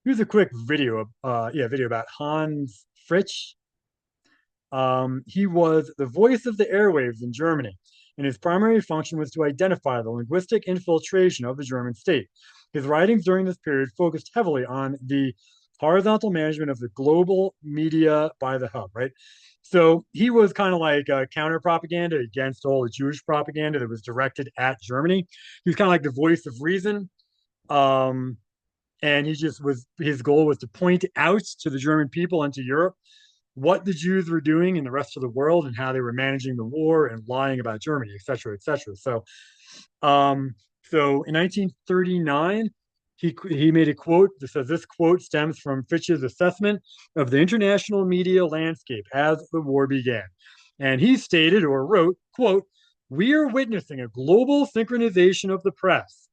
Here's a quick video, video about Hans Fritzsche. He was the voice of the airwaves in Germany, and his primary function was to identify the linguistic infiltration of the German state. His writings during this period focused heavily on the horizontal management of the global media by the hub, right? So he was kind of like a counter propaganda against all the Jewish propaganda that was directed at Germany. He was kind of like the voice of reason. Um, and he just was his goal was to point out to the German people and to Europe what the Jews were doing in the rest of the world and how they were managing the war and lying about Germany, et cetera, et cetera. Um, so in 1939, he made a quote that says this quote stems from Fitch's assessment of the international media landscape as the war began. And he stated or wrote, quote, "We are witnessing a global synchronization of the press.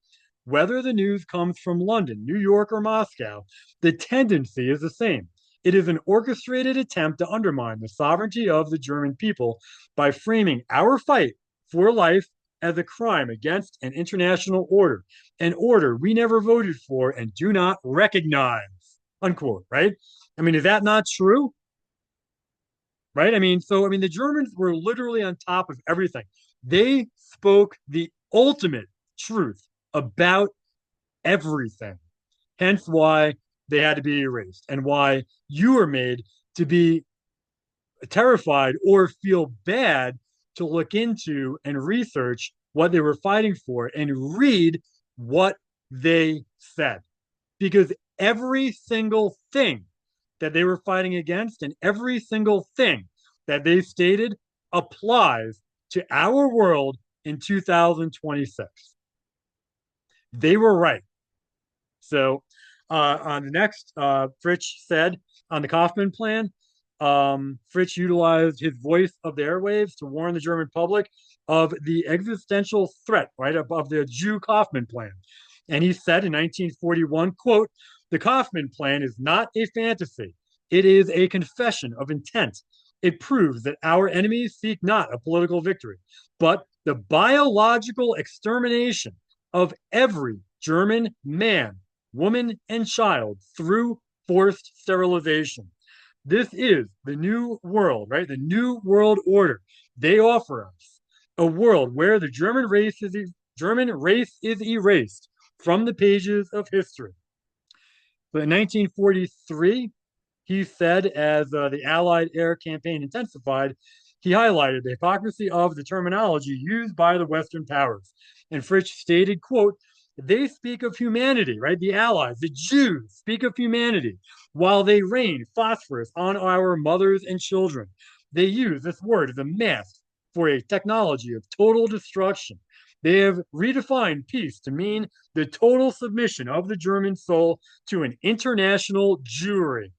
Whether the news comes from London, New York, or Moscow, the tendency is the same. It is an orchestrated attempt to undermine the sovereignty of the German people by framing our fight for life as a crime against an international order, an order we never voted for and do not recognize." Unquote, right? I mean, is that not true? Right? I mean, the Germans were literally on top of everything. They spoke the ultimate truth about everything. Hence why they had to be erased and why you were made to be terrified or feel bad to look into and research what they were fighting for and read what they said. Because every single thing that they were fighting against and every single thing that they stated applies to our world in 2026. They were right. So on the next, Fritsch said on the Kaufman plan, Fritsch utilized his voice of the airwaves to warn the German public of the existential threat, right, of the Jew Kaufman plan. And he said in 1941, quote, "The Kaufman plan is not a fantasy. It is a confession of intent. It proves that our enemies seek not a political victory, but the biological extermination of every German man, woman, and child through forced sterilization. This is the new world, right? The new world order they offer us, a world where the German race is erased from the pages of history." But in 1943, he said, as the Allied air campaign intensified, he highlighted the hypocrisy of the terminology used by the Western powers. And Fritsch stated, quote, "They speak of humanity, right? The Allies, the Jews speak of humanity while they rain phosphorus on our mothers and children. They use this word as a mask for a technology of total destruction. They have redefined peace to mean the total submission of the German soul to an international Jewry."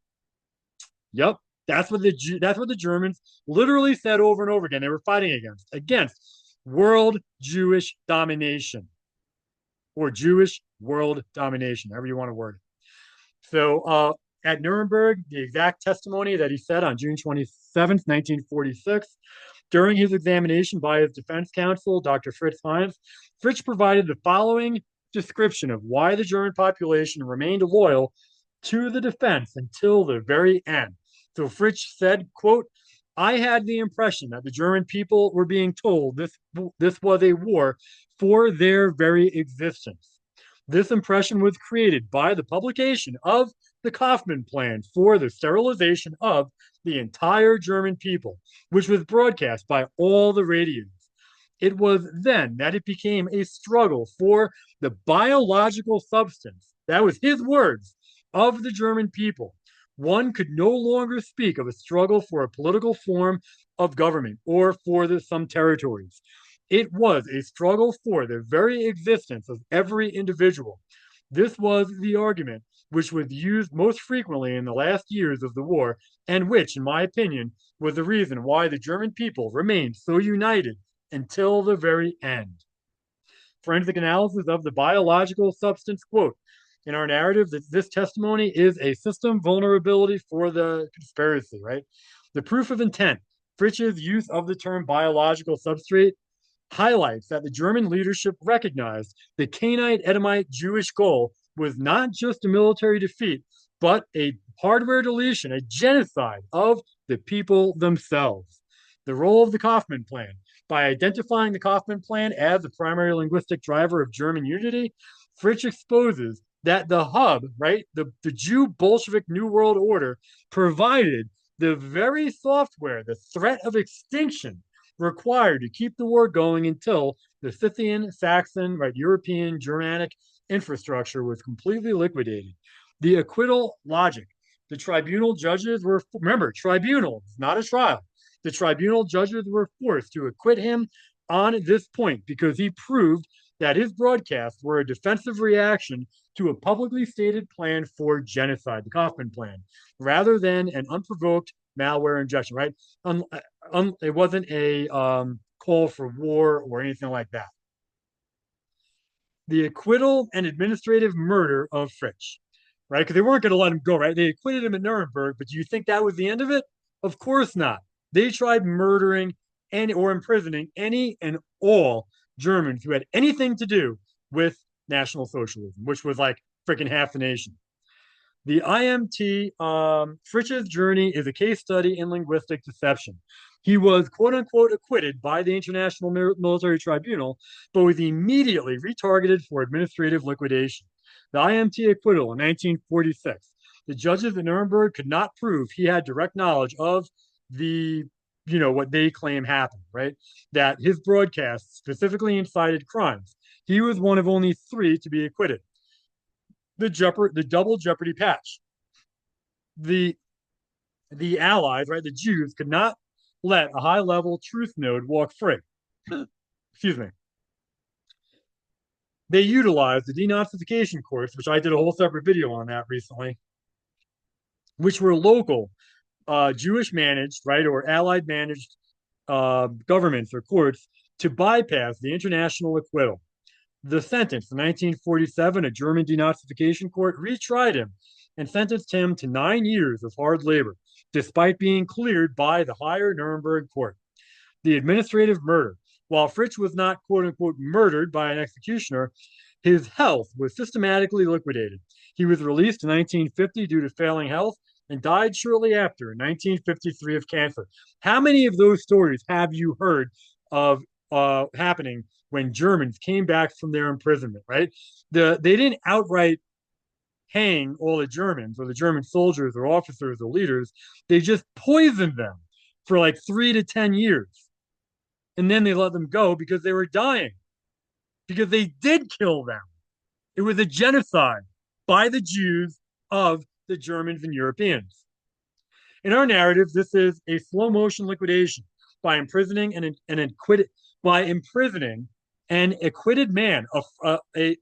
Yep, that's what the Germans literally said over and over again. They were fighting against world Jewish domination or Jewish world domination, however you want to word it. So at Nuremberg, the exact testimony that he said on June 27th, 1946, during his examination by his defense counsel, Dr. Fritz Heinz, Fritz provided the following description of why the German population remained loyal to the defense until the very end. So Fritz said, quote, "I had the impression that the German people were being told this was a war for their very existence. This impression was created by the publication of the Kaufman Plan for the sterilization of the entire German people, which was broadcast by all the radios. It was then that it became a struggle for the biological substance, that was his words, of the German people. One could no longer speak of a struggle for a political form of government or for some territories. It was a struggle for the very existence of every individual. This was the argument which was used most frequently in the last years of the war, and which, in my opinion, was the reason why the German people remained so united until the very end." Forensic analysis of the biological substance, quote, "In our narrative, that this testimony is a system vulnerability for the conspiracy," right? The proof of intent, Fritzsche's use of the term biological substrate, highlights that the German leadership recognized the Canaanite Edomite Jewish goal was not just a military defeat, but a hardware deletion, a genocide of the people themselves. The role of the Kaufman Plan. By identifying the Kaufman Plan as the primary linguistic driver of German unity, Fritzsche exposes that the hub, right, the Jew Bolshevik New World Order, provided the very software, the threat of extinction required to keep the war going until the Scythian, Saxon, right, European, Germanic infrastructure was completely liquidated. The acquittal logic. The tribunal judges were, remember, tribunal, not a trial. The tribunal judges were forced to acquit him on this point because he proved that his broadcasts were a defensive reaction to a publicly stated plan for genocide, the Kaufman Plan, rather than an unprovoked malware injection, right? It wasn't a call for war or anything like that. The acquittal and administrative murder of Fritzsche, right? Because they weren't going to let him go, right? They acquitted him at Nuremberg, but do you think that was the end of it? Of course not. They tried murdering and or imprisoning any and all Germans who had anything to do with National Socialism, which was like freaking half the nation. The IMT, Fritzsche's journey is a case study in linguistic deception. He was quote unquote acquitted by the International Military Tribunal, but was immediately retargeted for administrative liquidation. The IMT acquittal in 1946. The judges in Nuremberg could not prove he had direct knowledge of the, what they claim happened, right? That his broadcasts specifically incited crimes. He was one of only three to be acquitted. The double jeopardy patch. The the Allies, right, the Jews, could not let a high level truth node walk free. Excuse me. They utilized the denazification courts, which I did a whole separate video on that recently, which were local Jewish managed, right, or Allied managed governments or courts to bypass the international acquittal. The sentence in 1947, a German denazification court retried him and sentenced him to 9 years of hard labor, despite being cleared by the higher Nuremberg court. The administrative murder. While Fritz was not quote unquote murdered by an executioner, his health was systematically liquidated. He was released in 1950 due to failing health and died shortly after in 1953 of cancer. How many of those stories have you heard of happening when Germans came back from their imprisonment, right? They didn't outright hang all the Germans or the German soldiers or officers or leaders. They just poisoned them for like 3 to 10 years. And then they let them go because they were dying, because they did kill them. It was a genocide by the Jews of the Germans and Europeans. In our narrative, this is a slow motion liquidation by imprisoning an acquitted by imprisoning an acquitted man, a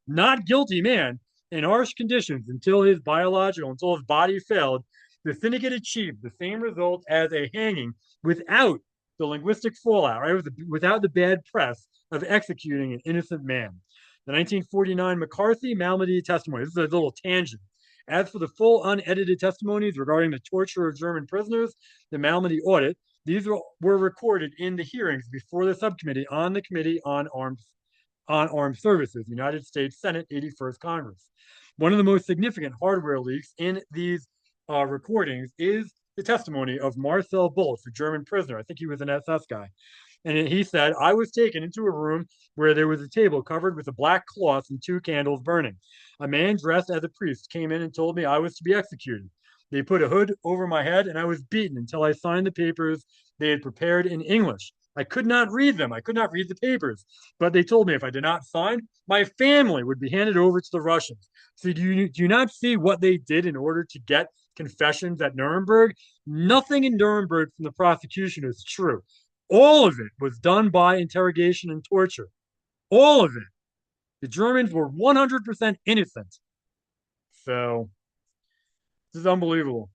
not guilty man in harsh conditions until his body failed. The syndicate achieved the same result as a hanging without the linguistic fallout, right? Without the bad press of executing an innocent man. The 1949 McCarthy Malmedy testimony. This is a little tangent. As for the full unedited testimonies regarding the torture of German prisoners, the Malmedy audit, these were recorded in the hearings before the subcommittee on the Committee on Armed Services, United States Senate 81st Congress. One of the most significant hardware leaks in these recordings is the testimony of Marcel Bultz, a German prisoner. I think he was an SS guy. And he said, I was taken into a room where there was a table covered with a black cloth and 2 candles burning. A man dressed as a priest came in and told me I was to be executed. They put a hood over my head and I was beaten until I signed the papers they had prepared in English. I could not read them. I could not read the papers. But they told me if I did not sign, my family would be handed over to the Russians. So do you not see what they did in order to get confessions at Nuremberg? Nothing in Nuremberg from the prosecution is true. All of it was done by interrogation and torture. All of it. The Germans were 100% innocent. So this is unbelievable.